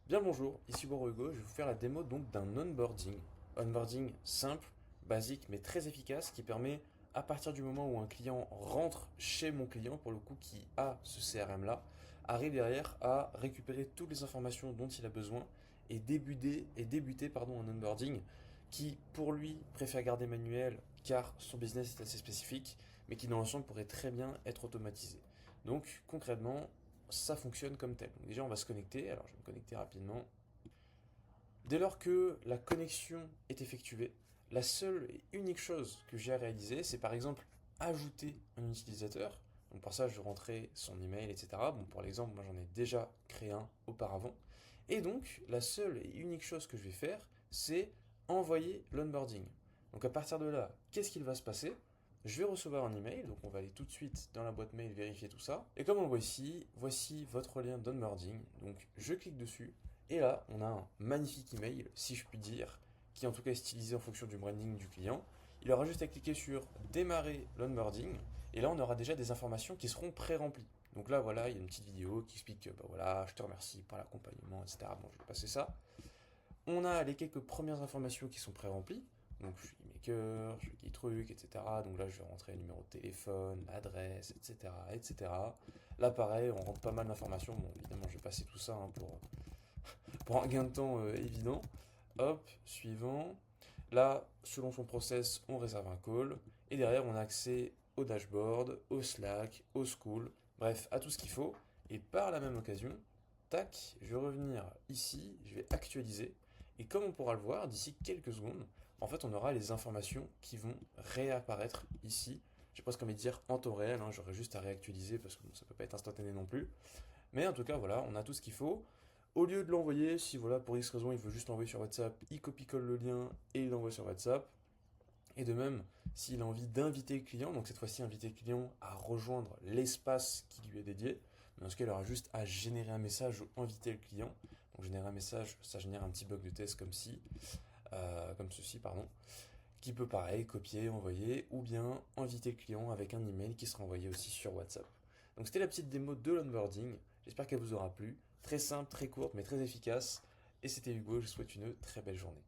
Bien bonjour, ici Boro Hugo, je vais vous faire la démo donc d'un onboarding. Onboarding simple, basique mais très efficace qui permet à partir du moment où un client rentre chez mon client, pour le coup qui a ce CRM là, arrive derrière à récupérer toutes les informations dont il a besoin et débuter un onboarding qui pour lui préfère garder manuel car son business est assez spécifique mais qui dans l'ensemble pourrait très bien être automatisé. Donc concrètement, ça fonctionne comme tel. Donc déjà, on va se connecter. Alors, je vais me connecter rapidement. Dès lors que la connexion est effectuée, la seule et unique chose que j'ai à réaliser, c'est par exemple ajouter un utilisateur. Donc pour ça, je rentrer son email, etc. Bon, pour l'exemple, moi j'en ai déjà créé un auparavant. Et donc, la seule et unique chose que je vais faire, c'est envoyer l'onboarding. Donc à partir de là, qu'est-ce qu'il va se passer? Je vais recevoir un email, donc on va aller tout de suite dans la boîte mail vérifier tout ça. Et comme on le voit ici, voici votre lien d'onboarding. Donc je clique dessus, et là, on a un magnifique email, si je puis dire, qui en tout cas est stylisé en fonction du branding du client. Il aura juste à cliquer sur démarrer l'onboarding, et là on aura déjà des informations qui seront pré-remplies. Donc là voilà, il y a une petite vidéo qui explique que bah voilà, je te remercie pour l'accompagnement, etc. Bon, je vais passer ça. On a les quelques premières informations qui sont pré-remplies. Donc je suis maker, je fais truc, etc. Donc là je vais rentrer le numéro de téléphone, l'adresse, etc., etc. Là pareil, on rentre pas mal d'informations. Bon évidemment je vais passer tout ça hein, pour un gain de temps évident. Hop, suivant. Là, selon son process, on réserve un call. Et derrière, on a accès au dashboard, au Slack, au School, bref, à tout ce qu'il faut. Et par la même occasion, tac, je vais revenir ici, je vais actualiser. Et comme on pourra le voir, d'ici quelques secondes, en fait, on aura les informations qui vont réapparaître ici. J'ai presque envie de dire en temps réel, hein, j'aurais juste à réactualiser parce que bon, ça peut pas être instantané non plus. Mais en tout cas, voilà, on a tout ce qu'il faut. Au lieu de l'envoyer, si voilà, pour X raison, il veut juste l'envoyer sur WhatsApp, il copie-colle le lien et il l'envoie sur WhatsApp. Et de même, s'il a envie d'inviter le client, donc cette fois-ci inviter le client à rejoindre l'espace qui lui est dédié, mais dans ce cas, il aura juste à générer un message ou inviter le client. Donc générer un message, ça génère un petit bug de test comme ceci, pardon, qui peut pareil copier, envoyer, ou bien inviter le client avec un email qui sera envoyé aussi sur WhatsApp. Donc c'était la petite démo de l'onboarding. J'espère qu'elle vous aura plu. Très simple, très courte, mais très efficace. Et c'était Hugo, je vous souhaite une très belle journée.